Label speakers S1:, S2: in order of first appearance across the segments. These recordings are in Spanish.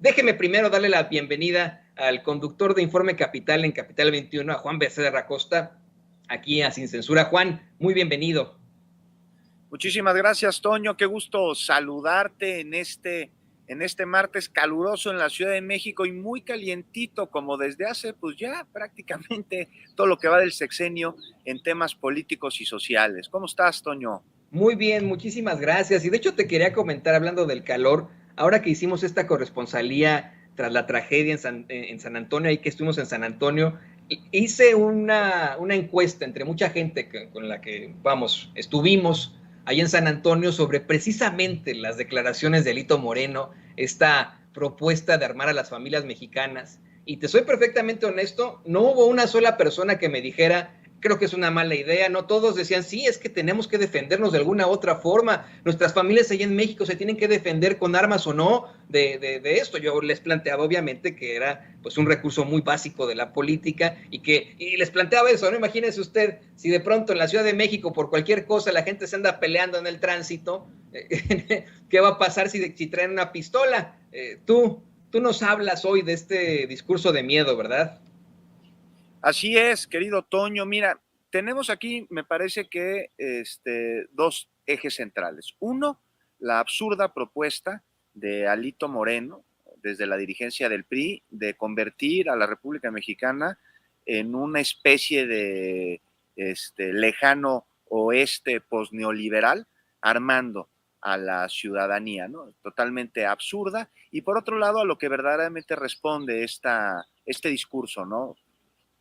S1: Déjeme primero darle la bienvenida al conductor de Informe Capital en Capital 21, a Juan Becerra Costa, aquí a Sin Censura. Juan, muy bienvenido.
S2: Muchísimas gracias, Toño. Qué gusto saludarte en este martes caluroso en la Ciudad de México y muy calientito, como desde hace, pues ya prácticamente todo lo que va del sexenio en temas políticos y sociales. ¿Cómo estás, Toño?
S1: Muy bien, muchísimas gracias. Y de hecho te quería comentar, hablando del calor, ahora que hicimos esta corresponsalía tras la tragedia en San Antonio, ahí que estuvimos en San Antonio, hice una encuesta entre mucha gente con la que, vamos, estuvimos ahí en San Antonio sobre precisamente las declaraciones de Alito Moreno, esta propuesta de armar a las familias mexicanas. Y te soy perfectamente honesto, no hubo una sola persona que me dijera: creo que es una mala idea. No todos decían: sí, es que tenemos que defendernos de alguna otra forma. Nuestras familias allá en México se tienen que defender con armas o no de esto. Yo les planteaba, obviamente, que era pues un recurso muy básico de la política y les planteaba eso, ¿no? Imagínese usted, si de pronto en la Ciudad de México por cualquier cosa la gente se anda peleando en el tránsito, ¿qué va a pasar si traen una pistola? Tú nos hablas hoy de este discurso de miedo, ¿verdad?
S2: Así es, querido Toño. Mira, tenemos aquí, me parece que dos ejes centrales. Uno, la absurda propuesta de Alito Moreno, desde la dirigencia del PRI, de convertir a la República Mexicana en una especie de lejano oeste posneoliberal, armando a la ciudadanía, ¿no? Totalmente absurda. Y por otro lado, a lo que verdaderamente responde este discurso, ¿no?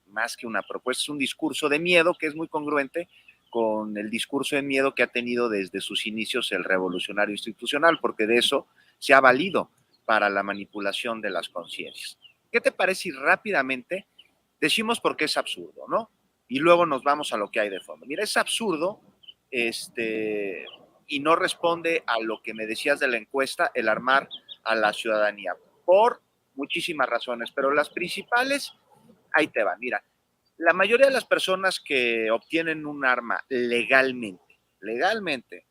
S2: Más que una propuesta, es un discurso de miedo que es muy congruente con el discurso de miedo que ha tenido desde sus inicios el revolucionario institucional, porque de eso se ha valido para la manipulación de las conciencias. ¿Qué te parece si rápidamente decimos por qué es absurdo, ¿no? Y luego nos vamos a lo que hay de fondo. Mira, es absurdo, y no responde a lo que me decías de la encuesta, el armar a la ciudadanía, por muchísimas razones, pero las principales, ahí te van. Mira, la mayoría de las personas que obtienen un arma legalmente,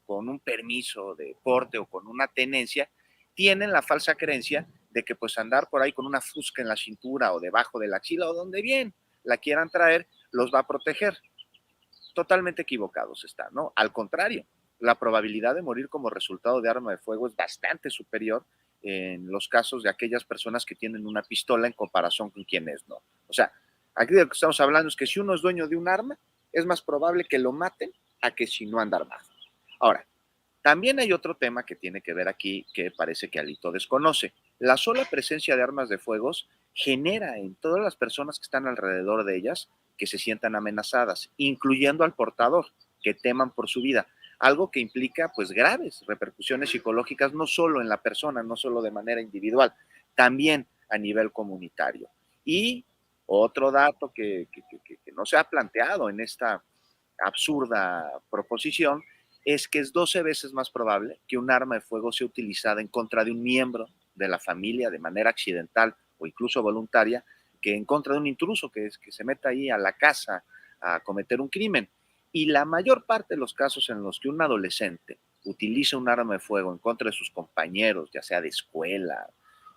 S2: con un permiso de porte o con una tenencia, tienen la falsa creencia de que pues andar por ahí con una fusca en la cintura o debajo de la axila o donde bien la quieran traer, los va a proteger. Totalmente equivocados están, ¿no? Al contrario, la probabilidad de morir como resultado de arma de fuego es bastante superior en los casos de aquellas personas que tienen una pistola en comparación con quienes no. O sea, aquí de lo que estamos hablando es que si uno es dueño de un arma, es más probable que lo maten a que si no anda armado. Ahora, también hay otro tema que tiene que ver aquí que parece que Alito desconoce. La sola presencia de armas de fuego genera en todas las personas que están alrededor de ellas que se sientan amenazadas, incluyendo al portador, que teman por su vida. Algo que implica pues graves repercusiones psicológicas no solo en la persona, no solo de manera individual, también a nivel comunitario. Y otro dato que no se ha planteado en esta absurda proposición es que es 12 veces más probable que un arma de fuego sea utilizada en contra de un miembro de la familia de manera accidental o incluso voluntaria que en contra de un intruso que se meta ahí a la casa a cometer un crimen. Y la mayor parte de los casos en los que un adolescente utiliza un arma de fuego en contra de sus compañeros, ya sea de escuela,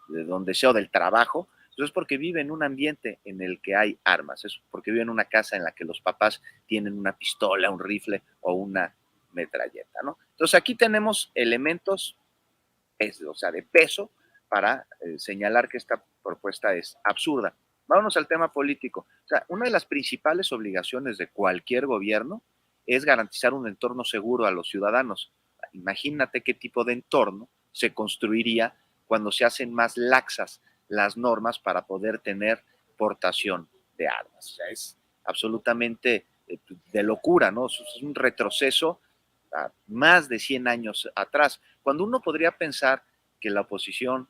S2: de donde sea o del trabajo, pues es porque vive en un ambiente en el que hay armas, es porque vive en una casa en la que los papás tienen una pistola, un rifle o una metralleta, ¿no? Entonces aquí tenemos elementos, o sea, de peso para señalar que esta propuesta es absurda. Vámonos al tema político. O sea, una de las principales obligaciones de cualquier gobierno es garantizar un entorno seguro a los ciudadanos. Imagínate qué tipo de entorno se construiría cuando se hacen más laxas las normas para poder tener portación de armas. O sea, es absolutamente de locura, ¿no? Es un retroceso a más de 100 años atrás, cuando uno podría pensar que la oposición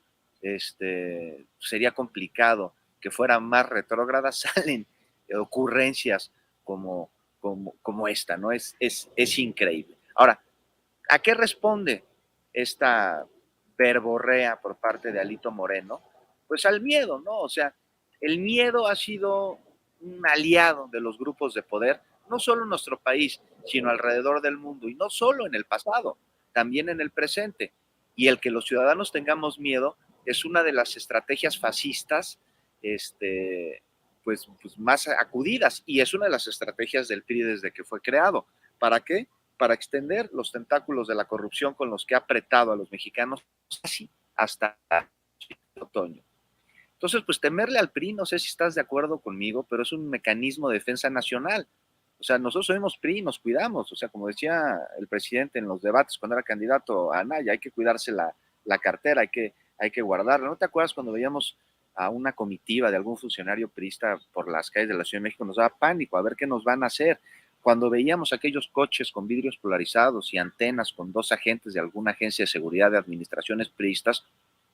S2: sería complicado, que fuera más retrógrada, salen ocurrencias como esta, ¿no? Es increíble. Ahora, ¿a qué responde esta verborrea por parte de Alito Moreno? Pues al miedo, ¿no? O sea, el miedo ha sido un aliado de los grupos de poder, no solo en nuestro país, sino alrededor del mundo, y no solo en el pasado, también en el presente. Y el que los ciudadanos tengamos miedo es una de las estrategias fascistas pues más acudidas, y es una de las estrategias del PRI desde que fue creado. ¿Para qué? Para extender los tentáculos de la corrupción con los que ha apretado a los mexicanos así hasta otoño. Entonces, pues temerle al PRI, no sé si estás de acuerdo conmigo, pero es un mecanismo de defensa nacional. O sea, nosotros somos PRI, nos cuidamos. O sea, como decía el presidente en los debates cuando era candidato a Anaya, hay que cuidarse la cartera, hay que guardarla. ¿No te acuerdas cuando veíamos a una comitiva de algún funcionario priista por las calles de la Ciudad de México? Nos daba pánico a ver qué nos van a hacer. Cuando veíamos aquellos coches con vidrios polarizados y antenas con 2 agentes de alguna agencia de seguridad de administraciones priistas,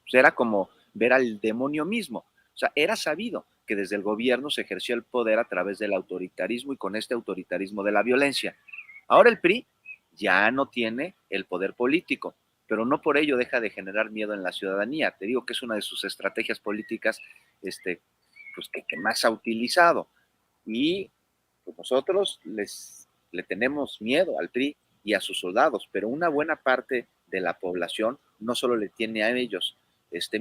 S2: pues era como ver al demonio mismo. O sea, era sabido que desde el gobierno se ejerció el poder a través del autoritarismo y con este autoritarismo de la violencia. Ahora el PRI ya no tiene el poder político, pero no por ello deja de generar miedo en la ciudadanía. Te digo que es una de sus estrategias políticas pues que más ha utilizado. Y pues nosotros le tenemos miedo al PRI y a sus soldados, pero una buena parte de la población no solo le tiene a ellos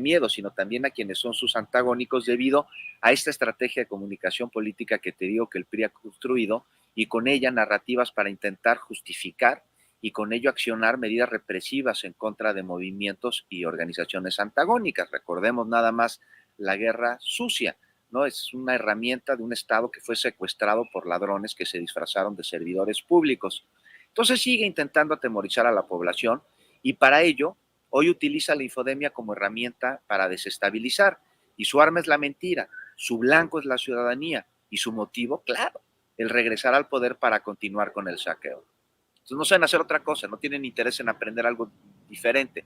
S2: miedo, sino también a quienes son sus antagónicos debido a esta estrategia de comunicación política que te digo que el PRI ha construido, y con ella narrativas para intentar justificar y con ello accionar medidas represivas en contra de movimientos y organizaciones antagónicas. Recordemos nada más la guerra sucia, ¿no? Es una herramienta de un Estado que fue secuestrado por ladrones que se disfrazaron de servidores públicos. Entonces sigue intentando atemorizar a la población, y para ello hoy utiliza la infodemia como herramienta para desestabilizar, y su arma es la mentira, su blanco es la ciudadanía, y su motivo, claro, el regresar al poder para continuar con el saqueo. Entonces no saben hacer otra cosa, no tienen interés en aprender algo diferente,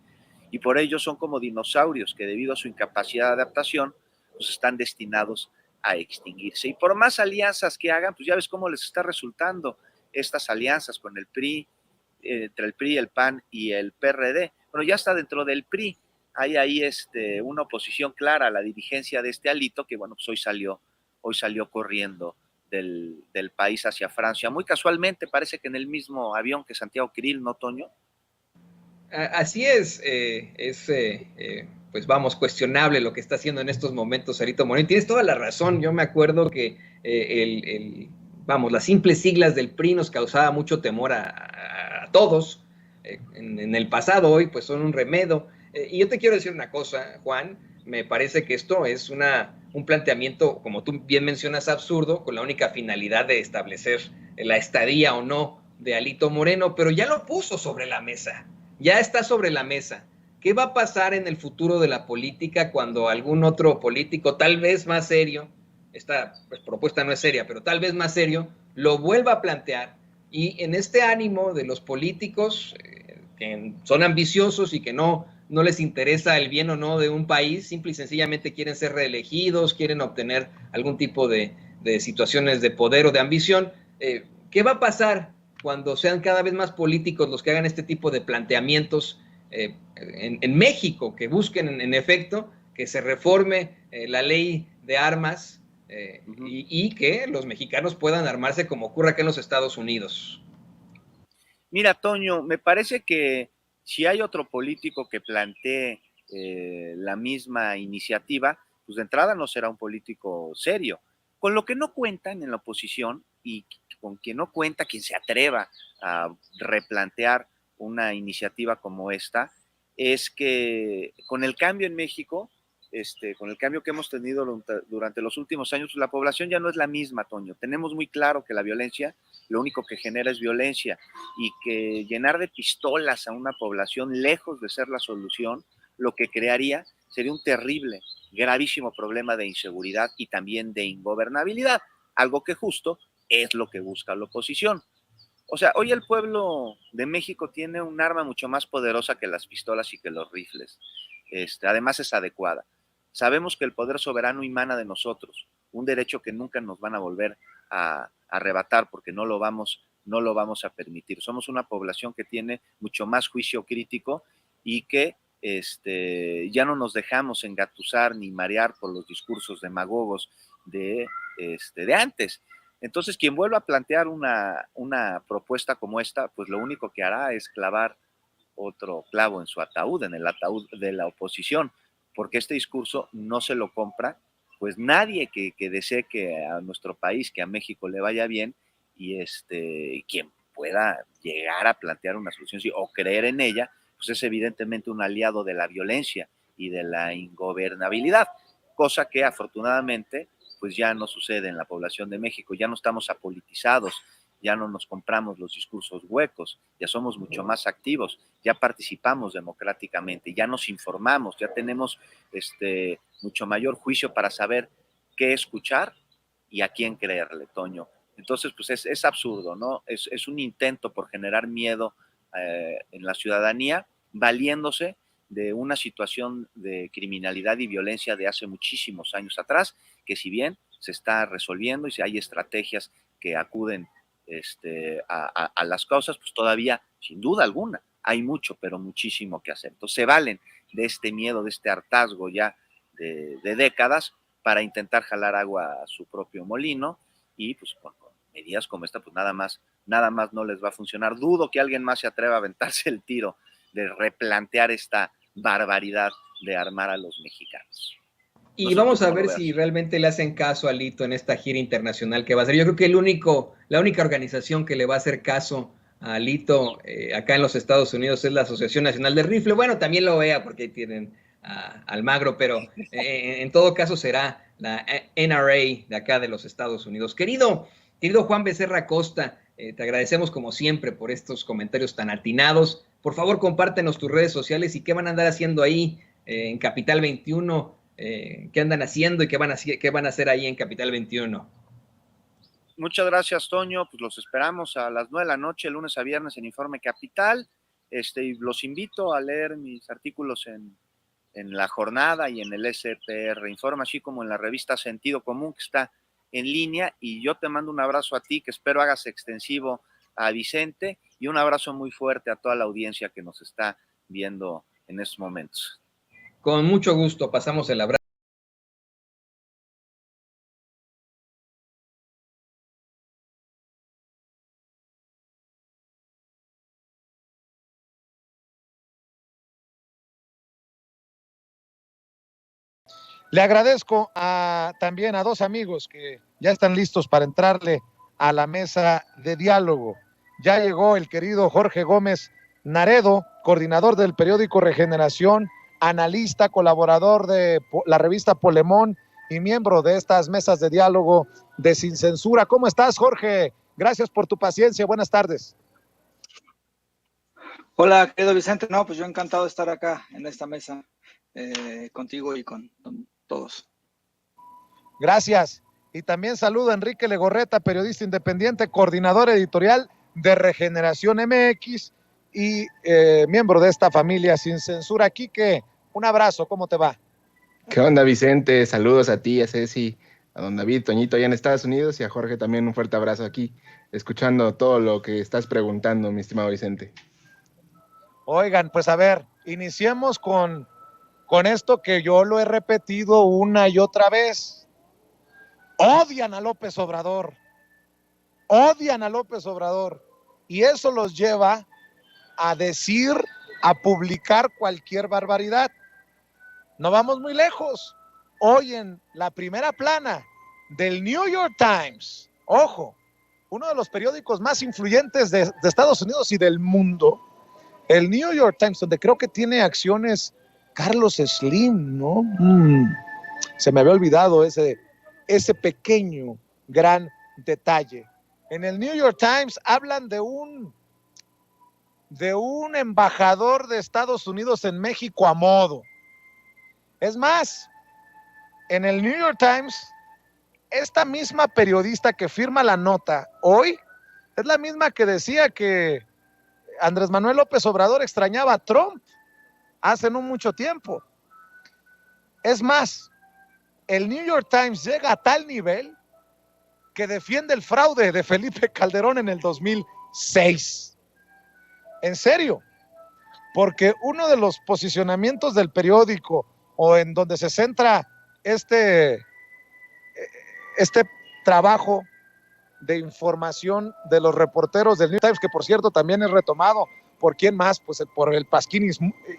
S2: y por ello son como dinosaurios que debido a su incapacidad de adaptación, pues están destinados a extinguirse. Y por más alianzas que hagan, pues ya ves cómo les está resultando estas alianzas con el PRI, entre el PRI, el PAN y el PRD. Bueno, ya está dentro del PRI, hay ahí una oposición clara a la dirigencia de este Alito, que bueno, pues hoy salió corriendo del país hacia Francia. Muy casualmente, parece que en el mismo avión que Santiago Kirill, ¿no, Toño?
S1: Así pues vamos, cuestionable lo que está haciendo en estos momentos Alito Moreno. Tienes toda la razón, yo me acuerdo que vamos, las simples siglas del PRI nos causaba mucho temor a todos en el pasado. Hoy pues son un remedio. Y yo te quiero decir una cosa, Juan, me parece que esto es un planteamiento, como tú bien mencionas, absurdo, con la única finalidad de establecer la estadía o no de Alito Moreno, pero ya lo puso sobre la mesa. Ya está sobre la mesa. ¿Qué va a pasar en el futuro de la política cuando algún otro político, tal vez más serio, esta pues, propuesta no es seria, pero tal vez más serio, lo vuelva a plantear? Y en este ánimo de los políticos que son ambiciosos y que no les interesa el bien o no de un país, simple y sencillamente quieren ser reelegidos, quieren obtener algún tipo de situaciones de poder o de ambición, ¿qué va a pasar cuando sean cada vez más políticos los que hagan este tipo de planteamientos en México, que busquen en efecto que se reforme la ley de armas y que los mexicanos puedan armarse como ocurre acá en los Estados Unidos?
S2: Mira, Toño, me parece que si hay otro político que plantee la misma iniciativa, pues de entrada no será un político serio. Con lo que no cuentan en la oposición y con quien no cuenta quien se atreva a replantear una iniciativa como esta, es que con el cambio en México, con el cambio que hemos tenido durante los últimos años, la población ya no es la misma, Toño. Tenemos muy claro que la violencia lo único que genera es violencia, y que llenar de pistolas a una población, lejos de ser la solución, lo que crearía sería un terrible, gravísimo problema de inseguridad y también de ingobernabilidad, algo que justo es lo que busca la oposición. O sea, hoy el pueblo de México tiene un arma mucho más poderosa que las pistolas y que los rifles. Además es adecuada. Sabemos que el poder soberano emana de nosotros, un derecho que nunca nos van a volver a arrebatar porque no lo vamos a permitir. Somos una población que tiene mucho más juicio crítico y que ya no nos dejamos engatusar ni marear por los discursos demagogos de antes. Entonces, quien vuelva a plantear una propuesta como esta, pues lo único que hará es clavar otro clavo en su ataúd, en el ataúd de la oposición. porque este discurso no se lo compra pues nadie que desee que a nuestro país, que a México le vaya bien, y quien pueda llegar a plantear una solución o creer en ella, pues es evidentemente un aliado de la violencia y de la ingobernabilidad, cosa que afortunadamente pues ya no sucede en la población de México, ya no estamos apolitizados, ya no nos compramos los discursos huecos, ya somos mucho más activos, ya participamos democráticamente, ya nos informamos, ya tenemos mucho mayor juicio para saber qué escuchar y a quién creerle, Toño. Entonces, pues es absurdo, ¿no? Es un intento por generar miedo en la ciudadanía, valiéndose de una situación de criminalidad y violencia de hace muchísimos años atrás, que si bien se está resolviendo y si hay estrategias que acuden a las causas, pues todavía, sin duda alguna, hay mucho, pero muchísimo que hacer. Entonces se valen de este miedo, de este hartazgo ya de décadas para intentar jalar agua a su propio molino y pues con medidas como esta, pues nada más no les va a funcionar. Dudo que alguien más se atreva a aventarse el tiro de replantear esta barbaridad de armar a los mexicanos.
S1: Y no vamos a ver si realmente le hacen caso a Alito en esta gira internacional que va a hacer. Yo creo que la única organización que le va a hacer caso a Alito acá en los Estados Unidos es la Asociación Nacional de Rifle. Bueno, también lo vea porque tienen a Almagro, pero en todo caso será la NRA de acá de los Estados Unidos. Querido Juan Becerra Costa, te agradecemos como siempre por estos comentarios tan atinados. Por favor, compártenos tus redes sociales y qué van a andar haciendo ahí en Capital 21. ¿Qué andan haciendo y qué van a hacer ahí en Capital 21?
S2: Muchas gracias, Toño. Pues los esperamos a las 9 de la noche, lunes a viernes en Informe Capital. Y los invito a leer mis artículos en La Jornada y en el SPR Informa, así como en la revista Sentido Común, que está en línea. Y yo te mando un abrazo a ti, que espero hagas extensivo a Vicente, y un abrazo muy fuerte a toda la audiencia que nos está viendo en estos momentos.
S1: Con mucho gusto, pasamos el abrazo.
S3: Le agradezco también a dos amigos que ya están listos para entrarle a la mesa de diálogo. Ya llegó el querido Jorge Gómez Naredo, coordinador del periódico Regeneración, analista, colaborador de la revista Polemón y miembro de estas mesas de diálogo de Sin Censura. ¿Cómo estás, Jorge? Gracias por tu paciencia. Buenas tardes.
S4: Hola, querido Vicente. No, pues yo encantado de estar acá en esta mesa contigo y con todos.
S3: Gracias. Y también saludo a Enrique Legorreta, periodista independiente, coordinador editorial de Regeneración MX y miembro de esta familia Sin Censura. Quique, un abrazo, ¿cómo te va?
S5: ¿Qué onda, Vicente? Saludos a ti, a Ceci, a don David, Toñito allá en Estados Unidos, y a Jorge también un fuerte abrazo aquí, escuchando todo lo que estás preguntando, mi estimado Vicente.
S3: Oigan, pues a ver, iniciemos con esto que yo lo he repetido una y otra vez. Odian a López Obrador. Odian a López Obrador. Y eso los lleva a decir, a publicar cualquier barbaridad. No vamos muy lejos. Hoy en la primera plana del New York Times, ojo, uno de los periódicos más influyentes de Estados Unidos y del mundo, el New York Times, donde creo que tiene acciones Carlos Slim, ¿no? Se me había olvidado ese pequeño, gran detalle. En el New York Times hablan de un embajador de Estados Unidos en México a modo. Es más, en el New York Times, esta misma periodista que firma la nota hoy es la misma que decía que Andrés Manuel López Obrador extrañaba a Trump hace no mucho tiempo. Es más, el New York Times llega a tal nivel que defiende el fraude de Felipe Calderón en el 2006. En serio, porque uno de los posicionamientos del periódico o en donde se centra este trabajo de información de los reporteros del New York Times, que por cierto también es retomado por quién más, pues por el Pasquín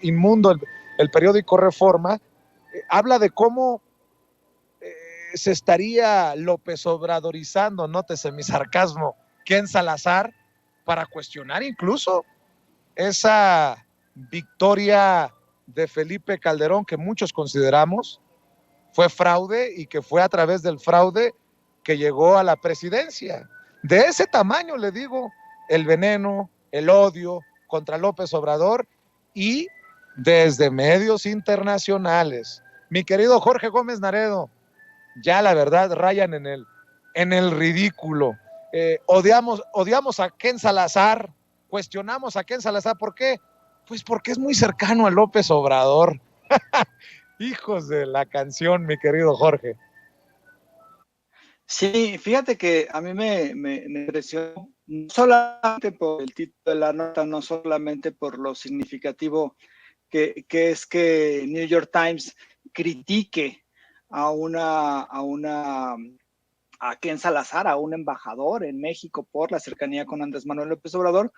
S3: Inmundo, el periódico Reforma, habla de cómo se estaría López Obradorizando, nótese mi sarcasmo, Ken Salazar, para cuestionar incluso esa victoria de Felipe Calderón que muchos consideramos fue fraude y que fue a través del fraude que llegó a la presidencia. De ese tamaño, le digo, el veneno, el odio contra López Obrador y desde medios internacionales. Mi querido Jorge Gómez Naredo, ya la verdad rayan en el ridículo. Odiamos a Ken Salazar, cuestionamos a Ken Salazar, ¿por qué? Pues porque es muy cercano a López Obrador. Hijos de la canción, mi querido Jorge.
S4: Sí, fíjate que a mí me impresionó, no solamente por el título de la nota, no solamente por lo significativo que es que New York Times critique a Ken Salazar, a un embajador en México por la cercanía con Andrés Manuel López Obrador,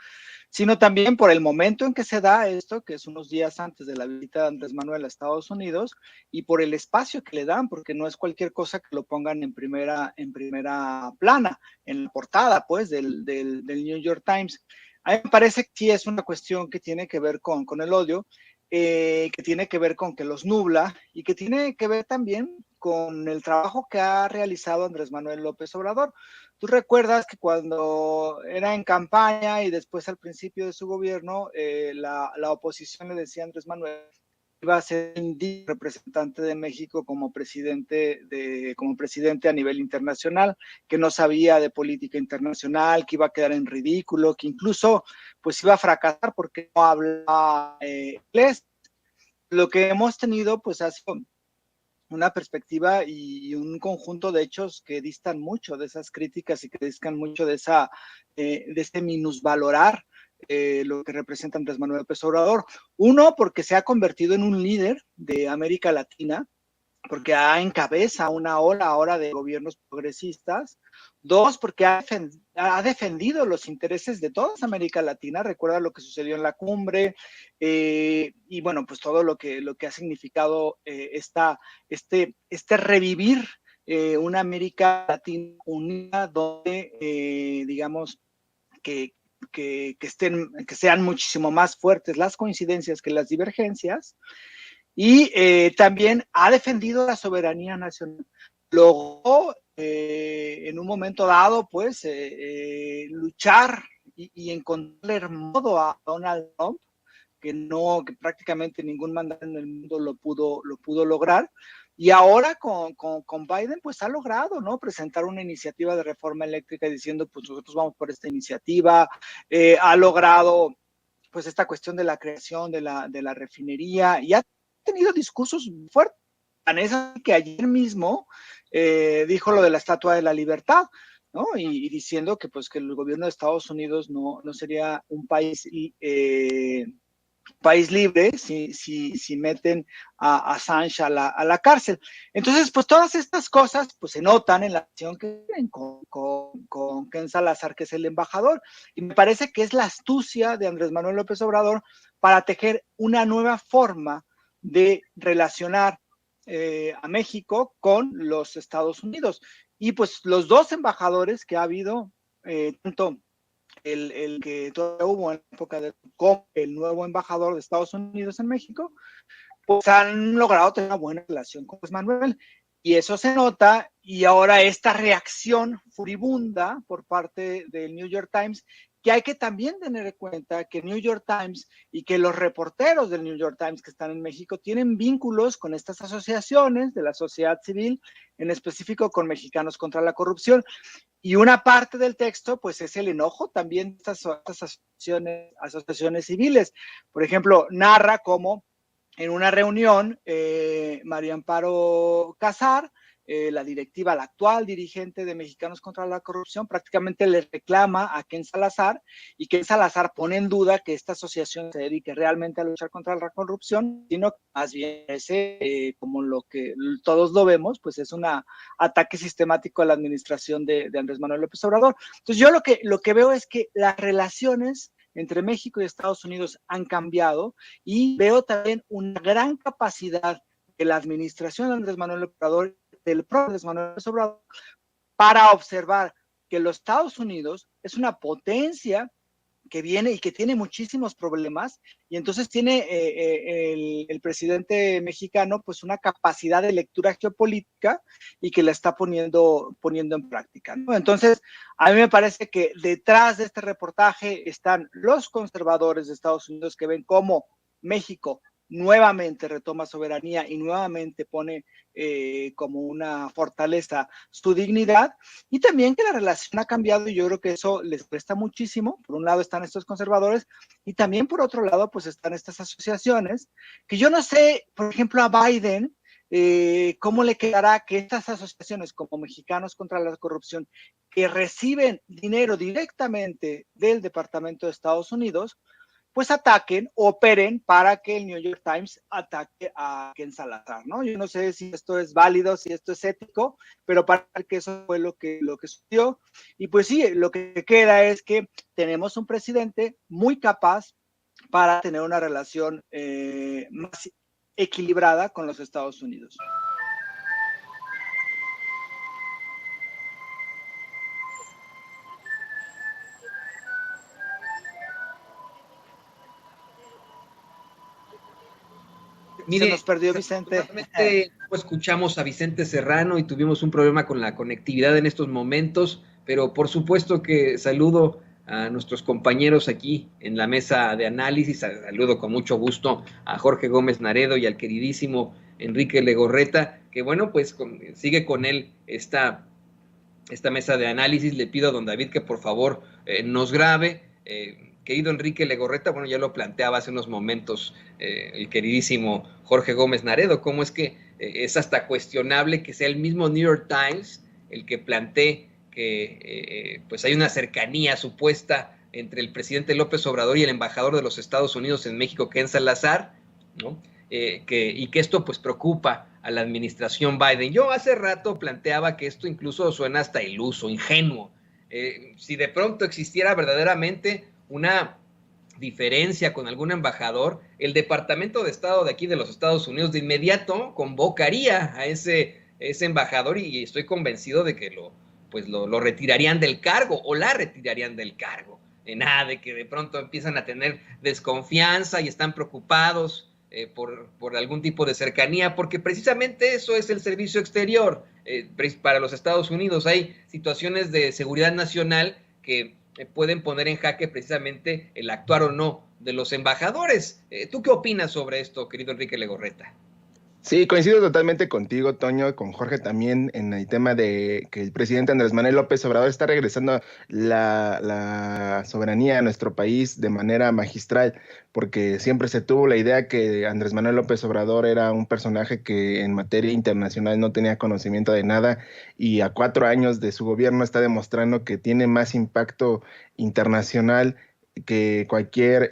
S4: sino también por el momento en que se da esto, que es unos días antes de la visita de Andrés Manuel a Estados Unidos, y por el espacio que le dan, porque no es cualquier cosa que lo pongan en primera plana, en la portada, pues, del New York Times. A mí me parece que sí es una cuestión que tiene que ver con el odio, que tiene que ver con que los nubla y que tiene que ver también con el trabajo que ha realizado Andrés Manuel López Obrador. Tú recuerdas que cuando era en campaña y después al principio de su gobierno, la oposición le decía a Andrés Manuel que iba a ser representante de México como presidente a nivel internacional, que no sabía de política internacional, que iba a quedar en ridículo, que incluso pues iba a fracasar porque no hablaba inglés. Lo que hemos tenido pues ha sido una perspectiva y un conjunto de hechos que distan mucho de esas críticas y que distan mucho de este minusvalorar lo que representa Andrés Manuel López Obrador. Uno, porque se ha convertido en un líder de América Latina, porque encabeza una ola ahora de gobiernos progresistas. Dos, porque ha defendido los intereses de toda América Latina. Recuerda lo que sucedió en la cumbre y bueno, pues todo lo que ha significado este revivir una América Latina unida donde digamos que sean muchísimo más fuertes las coincidencias que las divergencias. Y también ha defendido la soberanía nacional. Logró en un momento dado, pues, luchar y encontrarle modo a Donald Trump, que prácticamente ningún mandante en el mundo lo pudo lograr. Y ahora con Biden, pues ha logrado, ¿no? Presentar una iniciativa de reforma eléctrica diciendo, pues nosotros vamos por esta iniciativa. Ha logrado, pues, esta cuestión de la creación de la refinería y ha tenido discursos fuertes. Tan es que ayer mismo dijo lo de la Estatua de la Libertad, ¿no? Y diciendo que pues que el gobierno de Estados Unidos no sería un país libre si meten a Assange a la cárcel. Entonces, pues todas estas cosas pues se notan en la acción que tienen con Ken Salazar, que es el embajador, y me parece que es la astucia de Andrés Manuel López Obrador para tejer una nueva forma de relacionar a México con los Estados Unidos. Y pues los dos embajadores que ha habido, tanto el que todavía hubo en la época de como el nuevo embajador de Estados Unidos en México, pues han logrado tener una buena relación con Manuel. Y eso se nota, y ahora esta reacción furibunda por parte del New York Times, que hay que también tener en cuenta que New York Times y que los reporteros del New York Times que están en México tienen vínculos con estas asociaciones de la sociedad civil, en específico con Mexicanos contra la Corrupción. Y una parte del texto, pues, es el enojo también de estas asociaciones civiles. Por ejemplo, narra cómo en una reunión, María Amparo Casar, la actual dirigente de Mexicanos contra la Corrupción, prácticamente le reclama a Ken Salazar, y Ken Salazar pone en duda que esta asociación se dedique realmente a luchar contra la corrupción, sino más bien como lo que todos lo vemos, pues es un ataque sistemático a la administración de Andrés Manuel López Obrador. Entonces yo lo que veo es que las relaciones entre México y Estados Unidos han cambiado, y veo también una gran capacidad de la administración de Andrés Manuel López Obrador, del propio Andrés Manuel López Obrador, para observar que los Estados Unidos es una potencia que viene y que tiene muchísimos problemas, y entonces tiene el presidente mexicano pues una capacidad de lectura geopolítica y que la está poniendo en práctica, ¿no? Entonces, a mí me parece que detrás de este reportaje están los conservadores de Estados Unidos que ven cómo México nuevamente retoma soberanía y nuevamente pone como una fortaleza su dignidad, y también que la relación ha cambiado, y yo creo que eso les presta muchísimo. Por un lado están estos conservadores, y también por otro lado pues están estas asociaciones, que yo no sé, por ejemplo, a Biden, cómo le quedará que estas asociaciones como Mexicanos contra la Corrupción, que reciben dinero directamente del Departamento de Estados Unidos, pues ataquen, operen para que el New York Times ataque a Ken Salazar, ¿no? Yo no sé si esto es válido, si esto es ético, pero para que eso fue lo que sucedió. Y pues sí, lo que queda es que tenemos un presidente muy capaz para tener una relación más equilibrada con los Estados Unidos.
S1: Mire,
S4: se nos perdió Vicente.
S1: Pues, escuchamos a Vicente Serrano y tuvimos un problema con la conectividad en estos momentos, pero por supuesto que saludo a nuestros compañeros aquí en la mesa de análisis, saludo con mucho gusto a Jorge Gómez Naredo y al queridísimo Enrique Legorreta, que bueno, pues sigue con él esta mesa de análisis. Le pido a don David que por favor nos grabe. Querido Enrique Legorreta, bueno, ya lo planteaba hace unos momentos el queridísimo Jorge Gómez Naredo, cómo es que es hasta cuestionable que sea el mismo New York Times el que plantee que pues hay una cercanía supuesta entre el presidente López Obrador y el embajador de los Estados Unidos en México, Ken Salazar, ¿no? Y que esto pues preocupa a la administración Biden. Yo hace rato planteaba que esto incluso suena hasta iluso, ingenuo. Si de pronto existiera verdaderamente una diferencia con algún embajador, el Departamento de Estado de aquí de los Estados Unidos de inmediato convocaría a ese embajador, y estoy convencido de que lo retirarían del cargo o la retirarían del cargo. Nada de que de pronto empiezan a tener desconfianza y están preocupados por algún tipo de cercanía, porque precisamente eso es el servicio exterior. Para los Estados Unidos hay situaciones de seguridad nacional que pueden poner en jaque precisamente el actuar o no de los embajadores. ¿Tú qué opinas sobre esto, querido Enrique Legorreta?
S5: Sí, coincido totalmente contigo, Toño, con Jorge también en el tema de que el presidente Andrés Manuel López Obrador está regresando la soberanía a nuestro país de manera magistral, porque siempre se tuvo la idea que Andrés Manuel López Obrador era un personaje que en materia internacional no tenía conocimiento de nada, y a 4 años de su gobierno está demostrando que tiene más impacto internacional que cualquier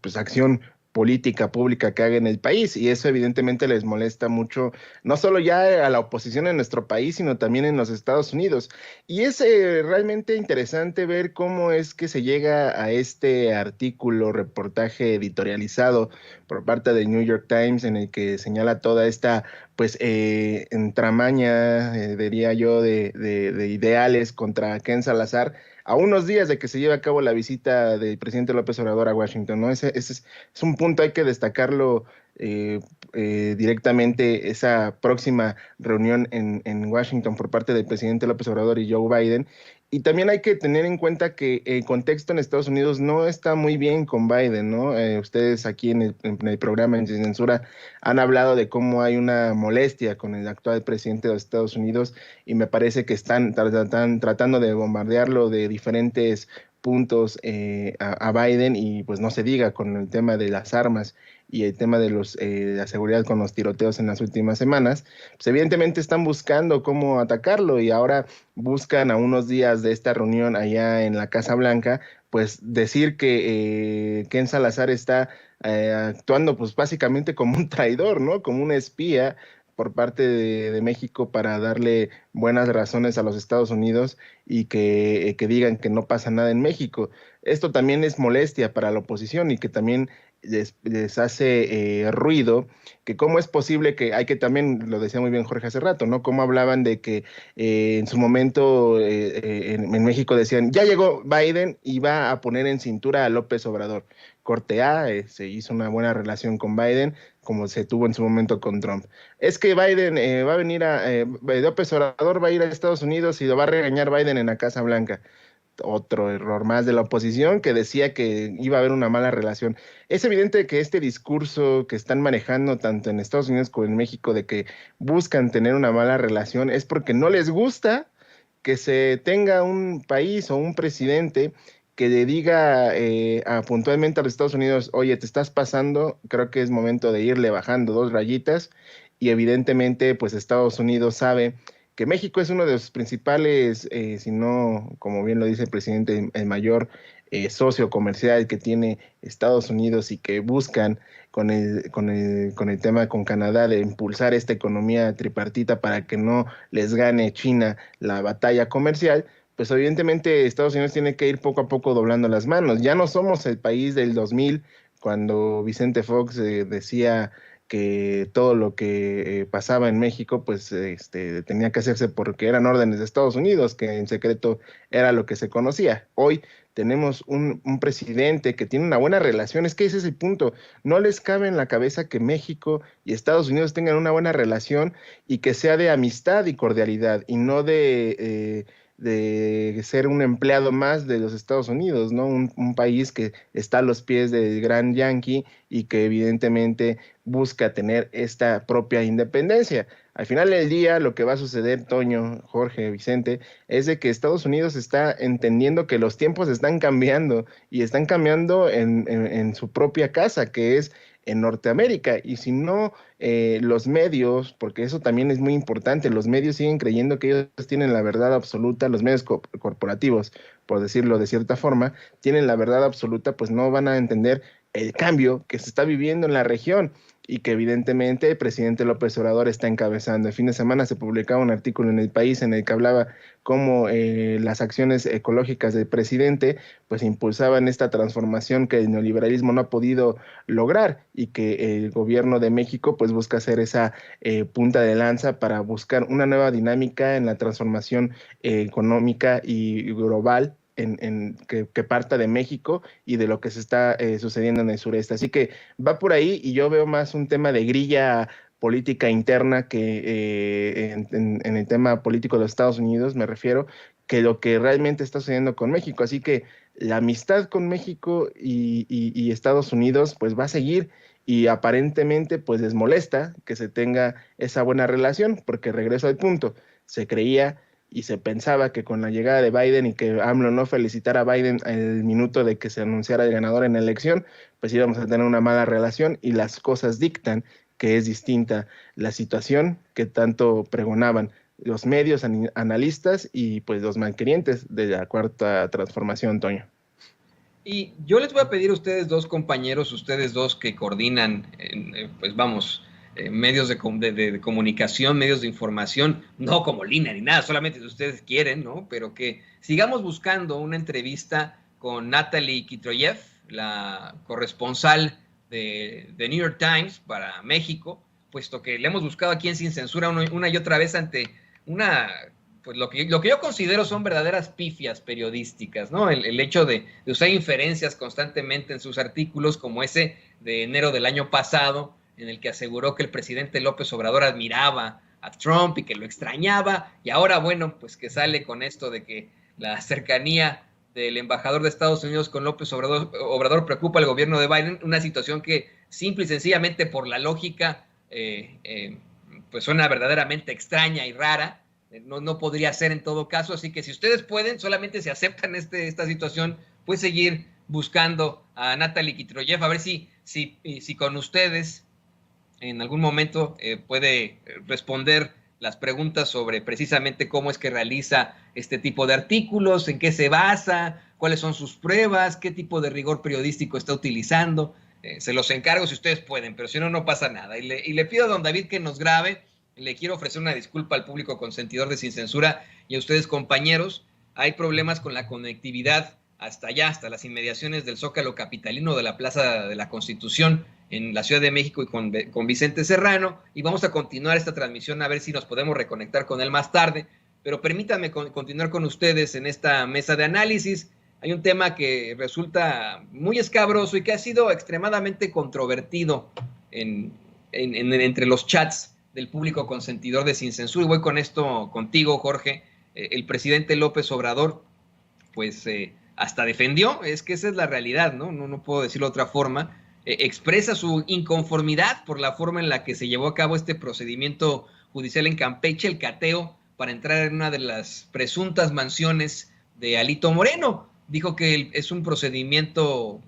S5: pues acción política pública que haga en el país, y eso evidentemente les molesta mucho, no solo ya a la oposición en nuestro país, sino también en los Estados Unidos. Y es realmente interesante ver cómo es que se llega a este artículo, reportaje editorializado por parte del New York Times, en el que señala toda esta pues entramaña, diría yo, de ideales contra Ken Salazar, a unos días de que se lleve a cabo la visita del presidente López Obrador a Washington, ¿no? Ese es un punto, hay que destacarlo directamente, esa próxima reunión en Washington por parte del presidente López Obrador y Joe Biden. Y también hay que tener en cuenta que el contexto en Estados Unidos no está muy bien con Biden, ¿no? Ustedes aquí en el programa en Sin Censura han hablado de cómo hay una molestia con el actual presidente de los Estados Unidos, y me parece que están tratando de bombardearlo de diferentes puntos a Biden, y pues no se diga con el tema de las armas y el tema de la seguridad con los tiroteos en las últimas semanas. Pues evidentemente están buscando cómo atacarlo, y ahora buscan a unos días de esta reunión allá en la Casa Blanca, pues decir que Ken Salazar está actuando pues básicamente como un traidor, ¿no? Como un espía por parte de México para darle buenas razones a los Estados Unidos, y que digan que no pasa nada en México. Esto también es molestia para la oposición, y que también les hace ruido, que cómo es posible que, hay que también, lo decía muy bien Jorge hace rato, ¿no? Cómo hablaban de que en su momento en México decían, ya llegó Biden y va a poner en cintura a López Obrador. Corte A, se hizo una buena relación con Biden, como se tuvo en su momento con Trump. Es que Biden va a venir López Obrador va a ir a Estados Unidos y lo va a regañar Biden en la Casa Blanca. Otro error más de la oposición que decía que iba a haber una mala relación. Es evidente que este discurso que están manejando tanto en Estados Unidos como en México de que buscan tener una mala relación es porque no les gusta que se tenga un país o un presidente que le diga puntualmente a los Estados Unidos, oye, te estás pasando, creo que es momento de irle bajando 2 rayitas, y evidentemente pues Estados Unidos sabe que México es uno de los principales, si no, como bien lo dice el presidente, el mayor socio comercial que tiene Estados Unidos, y que buscan con el tema con Canadá de impulsar esta economía tripartita para que no les gane China la batalla comercial. Pues evidentemente Estados Unidos tiene que ir poco a poco doblando las manos. Ya no somos el país del 2000, cuando Vicente Fox decía que todo lo que pasaba en México, pues tenía que hacerse porque eran órdenes de Estados Unidos, que en secreto era lo que se conocía. Hoy tenemos un presidente que tiene una buena relación, es que ese es el punto. No les cabe en la cabeza que México y Estados Unidos tengan una buena relación y que sea de amistad y cordialidad, y no de ser un empleado más de los Estados Unidos, ¿no? Un país que está a los pies del gran Yankee y que evidentemente busca tener esta propia independencia. Al final del día, lo que va a suceder, Toño, Jorge, Vicente, es de que Estados Unidos está entendiendo que los tiempos están cambiando, y están cambiando en su propia casa, que es en Norteamérica. Y si no, los medios, porque eso también es muy importante, los medios siguen creyendo que ellos tienen la verdad absoluta, los medios corporativos, por decirlo de cierta forma, tienen la verdad absoluta, pues no van a entender el cambio que se está viviendo en la región, y que evidentemente el presidente López Obrador está encabezando. El fin de semana se publicaba un artículo en El País en el que hablaba cómo las acciones ecológicas del presidente pues impulsaban esta transformación que el neoliberalismo no ha podido lograr, y que el gobierno de México pues busca hacer esa punta de lanza para buscar una nueva dinámica en la transformación económica y global que parta de México y de lo que se está sucediendo en el sureste. Así que va por ahí, y yo veo más un tema de grilla política interna que en el tema político de los Estados Unidos, me refiero, que lo que realmente está sucediendo con México. Así que la amistad con México y Estados Unidos pues va a seguir, y aparentemente pues les molesta que se tenga esa buena relación, porque regreso al punto, se creía y se pensaba que con la llegada de Biden, y que AMLO no felicitara a Biden el minuto de que se anunciara el ganador en la elección, pues íbamos a tener una mala relación, y las cosas dictan que es distinta la situación que tanto pregonaban los medios analistas y pues los malquerientes de la cuarta transformación, Toño.
S1: Y yo les voy a pedir a ustedes dos, compañeros, ustedes dos que coordinan, pues vamos, medios de comunicación, medios de información, no como línea ni nada, solamente si ustedes quieren, ¿no? Pero que sigamos buscando una entrevista con Natalie Kitroyev, la corresponsal de New York Times para México, puesto que le hemos buscado aquí en Sin Censura una y otra vez ante pues lo que yo considero son verdaderas pifias periodísticas, ¿no? El hecho de usar inferencias constantemente en sus artículos, como ese de enero del año pasado, en el que aseguró que el presidente López Obrador admiraba a Trump y que lo extrañaba, y ahora, bueno, pues que sale con esto de que la cercanía del embajador de Estados Unidos con López Obrador preocupa al gobierno de Biden, una situación que simple y sencillamente por la lógica pues suena verdaderamente extraña y rara. No podría ser en todo caso, así que si ustedes pueden, solamente si aceptan esta situación, pues seguir buscando a Natalie Kitroyev, a ver si con ustedes en algún momento puede responder las preguntas sobre precisamente cómo es que realiza este tipo de artículos, en qué se basa, cuáles son sus pruebas, qué tipo de rigor periodístico está utilizando. Se los encargo si ustedes pueden, pero si no, no pasa nada. Y le pido a don David que nos grabe. Le quiero ofrecer una disculpa al público consentidor de Sin Censura y a ustedes, compañeros. Hay problemas con la conectividad hasta allá, hasta las inmediaciones del Zócalo capitalino de la Plaza de la Constitución en la Ciudad de México y con Vicente Serrano, y vamos a continuar esta transmisión a ver si nos podemos reconectar con él más tarde, pero permítanme continuar con ustedes en esta mesa de análisis. Hay un tema que resulta muy escabroso y que ha sido extremadamente controvertido entre los chats del público consentidor de Sin Censura, y voy con esto contigo, Jorge. El presidente López Obrador, pues hasta defendió, es que esa es la realidad, ¿no? No puedo decirlo de otra forma, expresa su inconformidad por la forma en la que se llevó a cabo este procedimiento judicial en Campeche, el cateo para entrar en una de las presuntas mansiones de Alito Moreno. Dijo que es un procedimiento,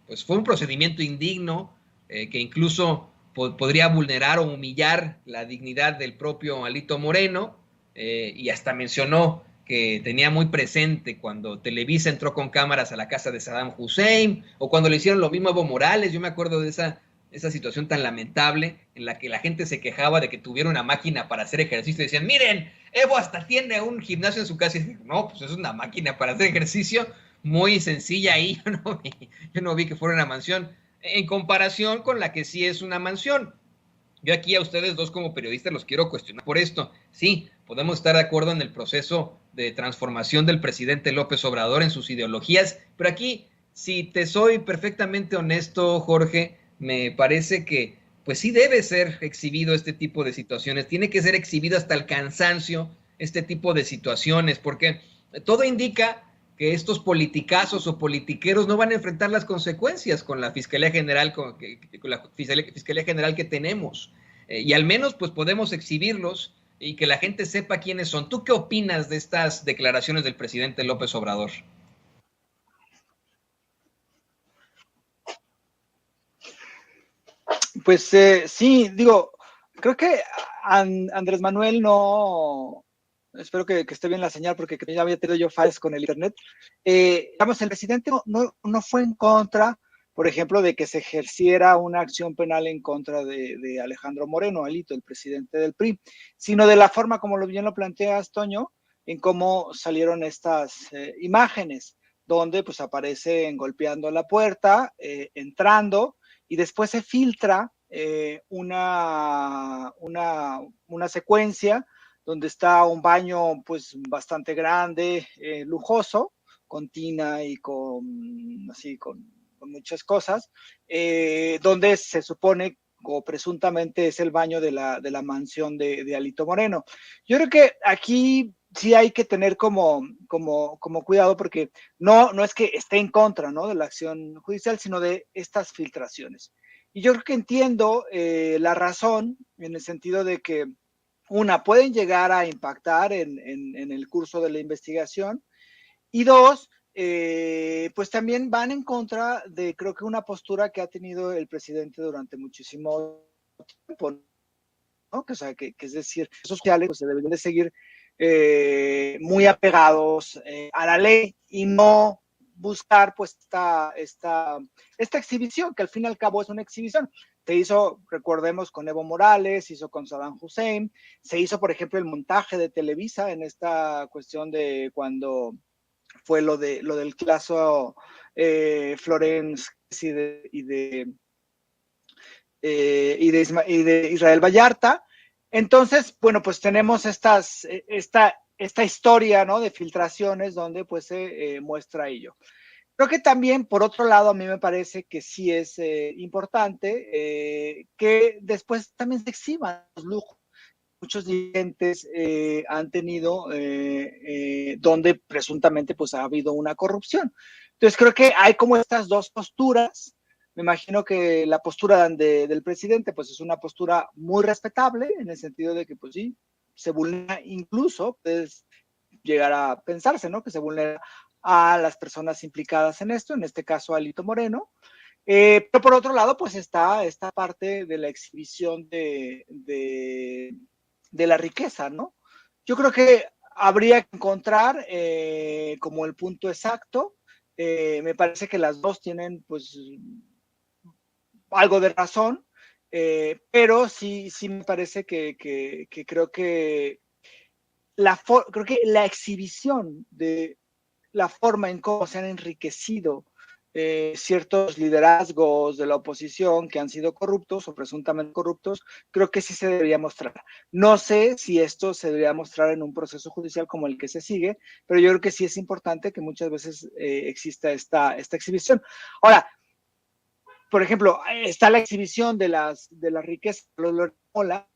S1: pues fue un procedimiento indigno, que incluso podría vulnerar o humillar la dignidad del propio Alito Moreno, y hasta mencionó que tenía muy presente cuando Televisa entró con cámaras a la casa de Saddam Hussein, o cuando le hicieron lo mismo a Evo Morales. Yo me acuerdo de esa situación tan lamentable en la que la gente se quejaba de que tuviera una máquina para hacer ejercicio y decían, miren, Evo hasta tiene un gimnasio en su casa. Y dije, no, pues es una máquina para hacer ejercicio muy sencilla ahí. Yo no vi que fuera una mansión en comparación con la que sí es una mansión. Yo aquí a ustedes dos como periodistas los quiero cuestionar por esto. Sí, podemos estar de acuerdo en el proceso de transformación del presidente López Obrador en sus ideologías, pero aquí, si te soy perfectamente honesto, Jorge, me parece que pues sí debe ser exhibido este tipo de situaciones, tiene que ser exhibido hasta el cansancio este tipo de situaciones, porque todo indica que estos politicazos o politiqueros no van a enfrentar las consecuencias con la Fiscalía General, con la Fiscalía General que tenemos. Y al menos pues podemos exhibirlos y que la gente sepa quiénes son. ¿Tú qué opinas de estas declaraciones del presidente López Obrador?
S4: Pues sí, digo, creo que Andrés Manuel no, espero que esté bien la señal porque ya había tenido yo fallas con el internet. Digamos, el presidente no fue en contra, por ejemplo, de que se ejerciera una acción penal en contra de Alejandro Moreno, Alito, el presidente del PRI, sino de la forma como bien lo planteas, Toño, en cómo salieron estas imágenes, donde pues aparecen golpeando la puerta, entrando, y después se filtra una secuencia donde está un baño pues bastante grande, lujoso, con tina y con muchas cosas, donde se supone o presuntamente es el baño de la mansión de Alito Moreno. Yo creo que aquí sí hay que tener como cuidado, porque no es que esté en contra, ¿no?, de la acción judicial, sino de estas filtraciones. Y yo creo que entiendo la razón, en el sentido de que pueden llegar a impactar en el curso de la investigación, y dos, pues también van en contra de, creo que una postura que ha tenido el presidente durante muchísimo tiempo, ¿no? O sea, que es decir, los sociales pues, se deben de seguir muy apegados a la ley y no buscar pues esta exhibición, que al fin y al cabo es una exhibición. Se hizo, recordemos, con Evo Morales, se hizo con Saddam Hussein, se hizo, por ejemplo, el montaje de Televisa en esta cuestión de cuando fue lo del caso Florence y de Israel Vallarta. Entonces, bueno, pues tenemos esta historia, ¿no?, de filtraciones donde pues se muestra ello. Creo que también, por otro lado, a mí me parece que sí es importante que después también se exhiban los lujos. Muchos dirigentes han tenido donde presuntamente pues ha habido una corrupción. Entonces creo que hay como estas dos posturas. Me imagino que la postura del presidente pues es una postura muy respetable, en el sentido de que pues sí, se vulnera, incluso puedes llegar a pensarse, ¿no?, que se vulnera a las personas implicadas en esto, en este caso a Alito Moreno. Pero por otro lado pues está esta parte de la exhibición de la riqueza, ¿no? Yo creo que habría que encontrar como el punto exacto. Me parece que las dos tienen pues algo de razón, pero sí me parece que creo que la exhibición de la forma en cómo se han enriquecido ciertos liderazgos de la oposición que han sido corruptos o presuntamente corruptos, creo que sí se debería mostrar. No sé si esto se debería mostrar en un proceso judicial como el que se sigue, pero yo creo que sí es importante que muchas veces exista esta exhibición. Ahora, por ejemplo, está la exhibición de las riquezas de Loret de Mola,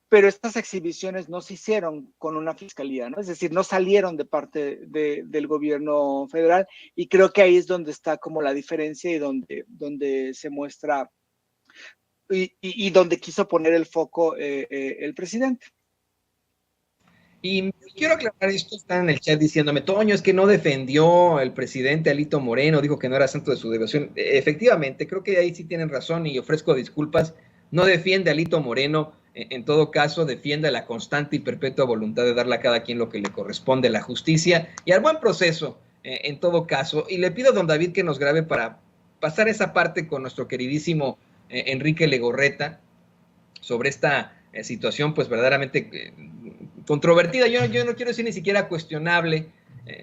S4: pero estas exhibiciones no se hicieron con una fiscalía, ¿no? Es decir, no salieron de parte del gobierno federal, y creo que ahí es donde está como la diferencia y donde se muestra y donde quiso poner el foco el presidente.
S1: Y quiero aclarar esto, está en el chat diciéndome, Toño, es que no defendió el presidente Alito Moreno, dijo que no era santo de su devoción. Efectivamente, creo que ahí sí tienen razón y ofrezco disculpas. No defiende a Alito Moreno, en todo caso defiende la constante y perpetua voluntad de darle a cada quien lo que le corresponde, la justicia y al buen proceso, en todo caso. Y le pido a don David que nos grabe para pasar esa parte con nuestro queridísimo Enrique Legorreta sobre esta situación pues verdaderamente controvertida, yo no quiero decir ni siquiera cuestionable,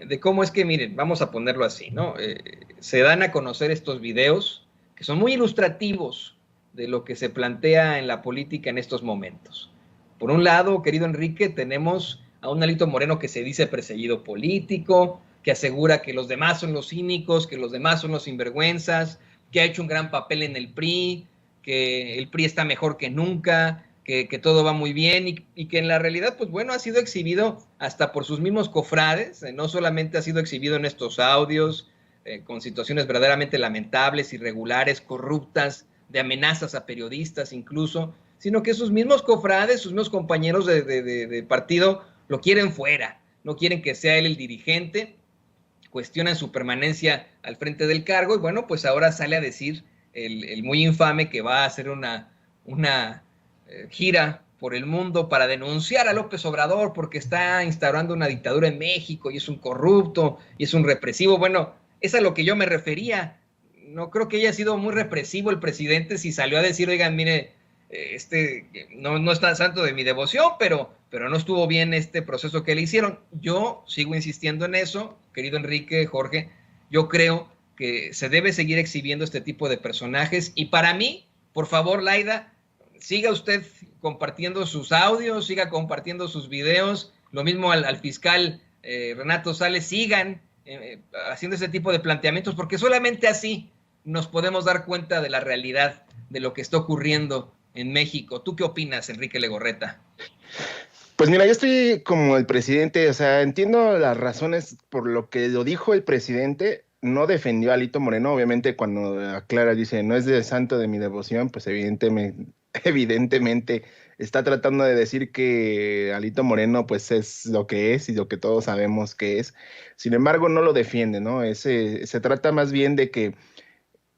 S1: de cómo es que, miren, vamos a ponerlo así, ¿no? Se dan a conocer estos videos que son muy ilustrativos de lo que se plantea en la política en estos momentos. Por un lado, querido Enrique, tenemos a un Alito Moreno que se dice perseguido político, que asegura que los demás son los cínicos, que los demás son los sinvergüenzas, que ha hecho un gran papel en el PRI, que el PRI está mejor que nunca, que todo va muy bien y que en la realidad, pues bueno, ha sido exhibido hasta por sus mismos cofrades, no solamente ha sido exhibido en estos audios, con situaciones verdaderamente lamentables, irregulares, corruptas, de amenazas a periodistas incluso, sino que sus mismos cofrades, sus mismos compañeros de partido lo quieren fuera, no quieren que sea él el dirigente, cuestionan su permanencia al frente del cargo y bueno, pues ahora sale a decir el muy infame que va a hacer una gira por el mundo para denunciar a López Obrador porque está instaurando una dictadura en México y es un corrupto y es un represivo. Bueno, es a lo que yo me refería. No creo que haya sido muy represivo el presidente si salió a decir, oigan, mire, no está santo de mi devoción, pero no estuvo bien este proceso que le hicieron. Yo sigo insistiendo en eso, querido Enrique, Jorge, yo creo que se debe seguir exhibiendo este tipo de personajes y para mí, por favor, Laida, siga usted compartiendo sus audios, siga compartiendo sus videos, lo mismo al fiscal Renato Sales, sigan haciendo ese tipo de planteamientos, porque solamente así nos podemos dar cuenta de la realidad de lo que está ocurriendo en México. ¿Tú qué opinas, Enrique Legorreta?
S5: Pues mira, yo estoy como el presidente, o sea, entiendo las razones por lo que lo dijo el presidente, no defendió a Alito Moreno, obviamente cuando aclara, dice, no es de santo de mi devoción, pues evidentemente está tratando de decir que Alito Moreno pues es lo que es y lo que todos sabemos que es. Sin embargo, no lo defiende, ¿no? Se trata más bien de que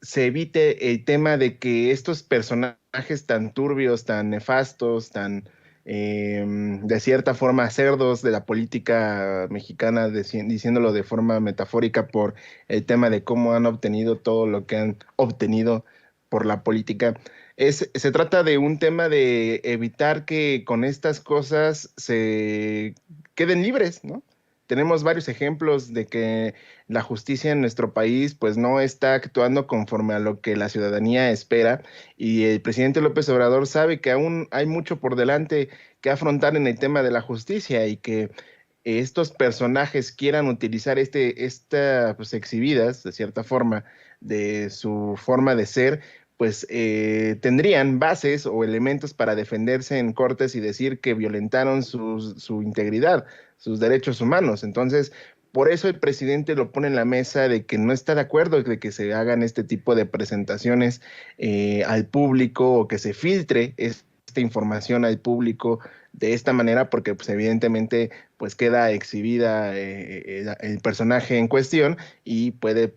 S5: se evite el tema de que estos personajes tan turbios, tan nefastos, tan de cierta forma cerdos de la política mexicana, diciéndolo de forma metafórica por el tema de cómo han obtenido todo lo que han obtenido por la política. Se trata de un tema de evitar que con estas cosas se queden libres, ¿no? Tenemos varios ejemplos de que la justicia en nuestro país pues no está actuando conforme a lo que la ciudadanía espera y el presidente López Obrador sabe que aún hay mucho por delante que afrontar en el tema de la justicia y que estos personajes quieran utilizar esta pues exhibidas de cierta forma de su forma de ser, pues tendrían bases o elementos para defenderse en cortes y decir que violentaron su integridad, sus derechos humanos. Entonces, por eso el presidente lo pone en la mesa de que no está de acuerdo de que se hagan este tipo de presentaciones al público o que se filtre esta información al público de esta manera, porque pues evidentemente pues queda exhibida el personaje en cuestión y puede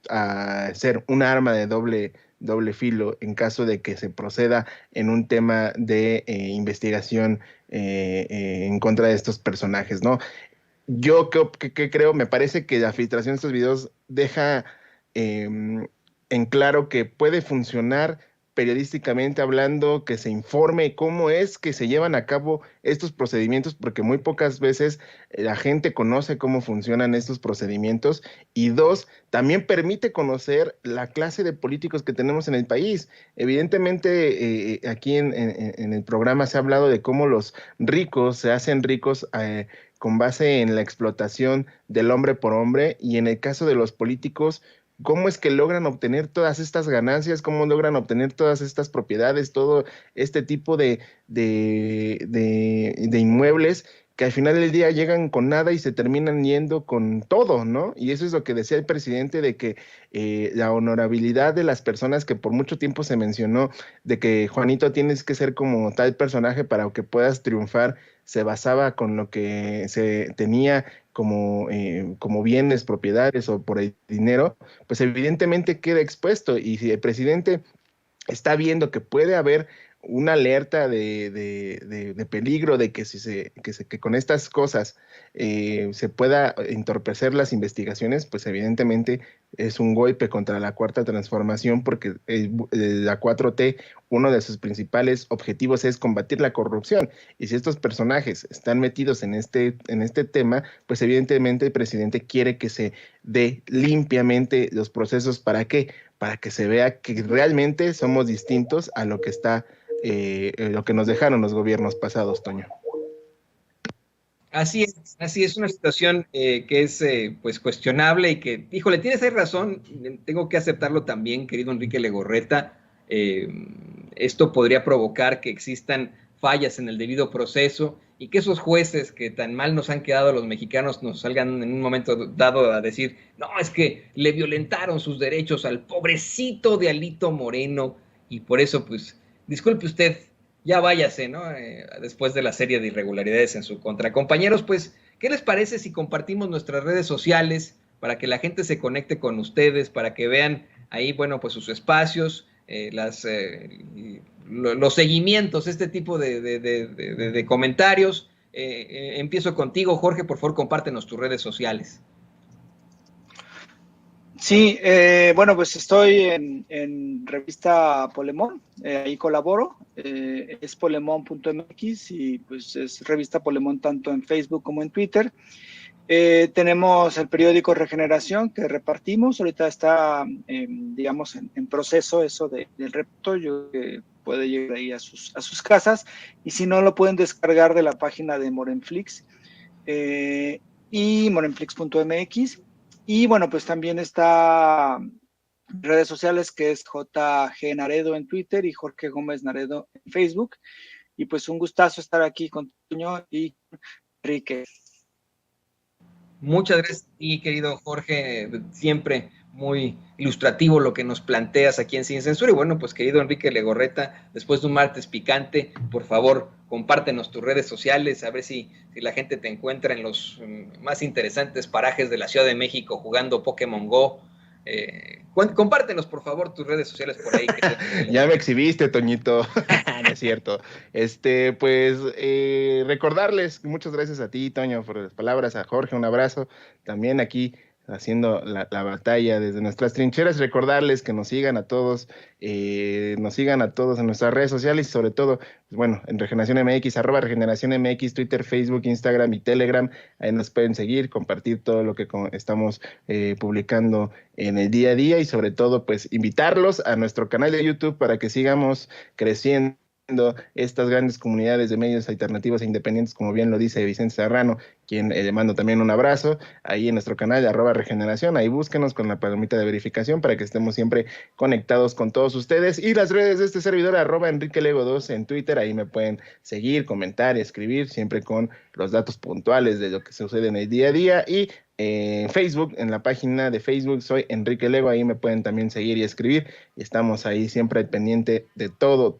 S5: ser un arma de doble filo en caso de que se proceda en un tema de investigación en contra de estos personajes, ¿no? Yo que creo, me parece que la filtración de estos videos deja en claro que puede funcionar periodísticamente hablando, que se informe cómo es que se llevan a cabo estos procedimientos, porque muy pocas veces la gente conoce cómo funcionan estos procedimientos, y dos, también permite conocer la clase de políticos que tenemos en el país. Evidentemente, aquí en el programa se ha hablado de cómo los ricos se hacen ricos con base en la explotación del hombre por hombre, y en el caso de los políticos, cómo es que logran obtener todas estas ganancias, cómo logran obtener todas estas propiedades, todo este tipo de inmuebles, que al final del día llegan con nada y se terminan yendo con todo, ¿no? Y eso es lo que decía el presidente, de que la honorabilidad de las personas, que por mucho tiempo se mencionó, de que Juanito tienes que ser como tal personaje para que puedas triunfar, se basaba con lo que se tenía como bienes, propiedades o por el dinero, pues evidentemente queda expuesto. Y si el presidente está viendo que puede haber una alerta de peligro, de que que con estas cosas se pueda entorpecer las investigaciones, pues evidentemente es un golpe contra la Cuarta Transformación, porque la 4T, uno de sus principales objetivos es combatir la corrupción, y si estos personajes están metidos en este tema, pues evidentemente el presidente quiere que se dé limpiamente los procesos. ¿Para qué? Para que se vea que realmente somos distintos a lo que lo que nos dejaron los gobiernos pasados, Toño.
S1: Así es una situación que es pues cuestionable y que, híjole, tienes ahí razón, tengo que aceptarlo también, querido Enrique Legorreta. Esto podría provocar que existan fallas en el debido proceso y que esos jueces que tan mal nos han quedado a los mexicanos nos salgan en un momento dado a decir, no, es que le violentaron sus derechos al pobrecito de Alito Moreno, y por eso, pues, disculpe usted, ya váyase, ¿no? Después de la serie de irregularidades en su contra. Compañeros, pues, ¿qué les parece si compartimos nuestras redes sociales para que la gente se conecte con ustedes, para que vean ahí, bueno, pues sus espacios, los seguimientos, este tipo de comentarios? Empiezo contigo, Jorge, por favor, compártenos tus redes sociales.
S4: Sí, bueno, pues estoy en revista Polemón, ahí colaboro, es polemón.mx, y pues es revista Polemón tanto en Facebook como en Twitter. Tenemos el periódico Regeneración que repartimos, ahorita está, digamos, en proceso eso del reparto, yo que puede llegar ahí a sus casas, y si no, lo pueden descargar de la página de Morenflix y morenflix.mx. Y bueno, pues también está redes sociales, que es JG Naredo en Twitter y Jorge Gómez Naredo en Facebook. Y pues un gustazo estar aquí con Toño y Enrique.
S1: Muchas gracias a ti, querido Jorge, siempre muy ilustrativo lo que nos planteas aquí en Sin Censura. Y bueno, pues querido Enrique Legorreta, después de un martes picante, por favor, compártenos tus redes sociales, a ver si la gente te encuentra en los más interesantes parajes de la Ciudad de México jugando Pokémon Go. Compártenos, por favor, tus redes sociales por ahí.
S5: Ya me exhibiste, Toñito. No es cierto. Pues recordarles, muchas gracias a ti, Toño, por las palabras, a Jorge, un abrazo. También aquí haciendo la batalla desde nuestras trincheras, recordarles que nos sigan a todos en nuestras redes sociales, y sobre todo, pues bueno, en Regeneración MX, @Regeneración MX, Twitter, Facebook, Instagram y Telegram. Ahí nos pueden seguir, compartir todo lo que estamos publicando en el día a día, y sobre todo, pues invitarlos a nuestro canal de YouTube para que sigamos creciendo estas grandes comunidades de medios alternativos e independientes, como bien lo dice Vicente Serrano, quien le mando también un abrazo, ahí en nuestro canal de @Regeneración. Ahí búsquenos con la palomita de verificación para que estemos siempre conectados con todos ustedes, y las redes de este servidor, @EnriqueLego2 en Twitter. Ahí me pueden seguir, comentar y escribir, siempre con los datos puntuales de lo que sucede en el día a día. Y en Facebook, en la página de Facebook, soy Enrique Lego, ahí me pueden también seguir y escribir, y estamos ahí siempre al pendiente de todo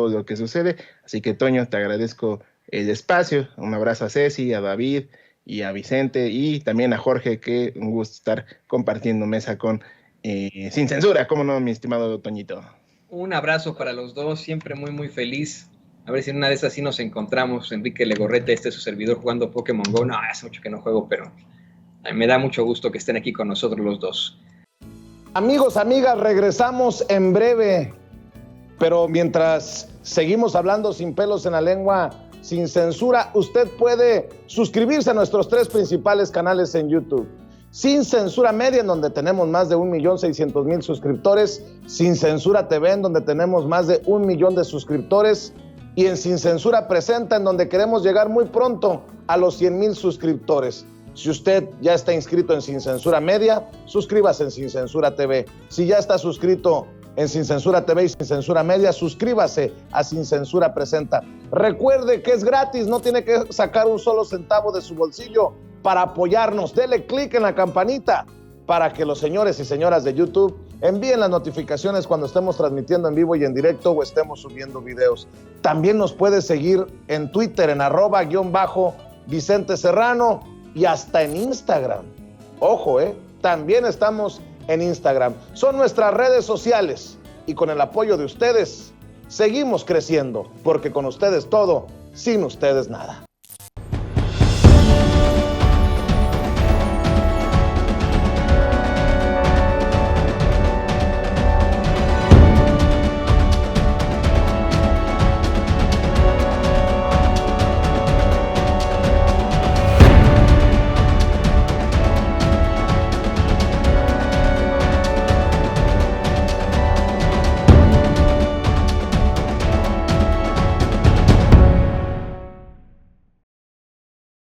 S5: lo que sucede. Así que, Toño, te agradezco el espacio, un abrazo a Ceci, a David y a Vicente, y también a Jorge, que un gusto estar compartiendo mesa con Sin Censura, ¿cómo no, mi estimado Toñito?
S1: Un abrazo para los dos, siempre muy, muy feliz. A ver si en una de esas sí nos encontramos. Enrique Legorreta, este es su servidor jugando Pokémon Go. No, hace mucho que no juego, pero me da mucho gusto que estén aquí con nosotros los dos.
S3: Amigos, amigas, regresamos en breve. Pero mientras seguimos hablando sin pelos en la lengua, sin censura, usted puede suscribirse a nuestros 3 principales canales en YouTube. Sin Censura Media, en donde tenemos más de 1,600,000 suscriptores. Sin Censura TV, en donde tenemos más de 1 millón de suscriptores. Y en Sin Censura Presenta, en donde queremos llegar muy pronto a los 100,000 suscriptores. Si usted ya está inscrito en Sin Censura Media, suscríbase en Sin Censura TV. Si ya está suscrito en Sin Censura TV y Sin Censura Media, suscríbase a Sin Censura Presenta. Recuerde que es gratis, no tiene que sacar un solo centavo de su bolsillo para apoyarnos. Dele clic en la campanita para que los señores y señoras de YouTube envíen las notificaciones cuando estemos transmitiendo en vivo y en directo o estemos subiendo videos. También nos puede seguir en Twitter en @_Vicente Serrano y hasta en Instagram. Ojo, también estamos en Instagram. Son nuestras redes sociales y con el apoyo de ustedes seguimos creciendo, porque con ustedes todo, sin ustedes nada.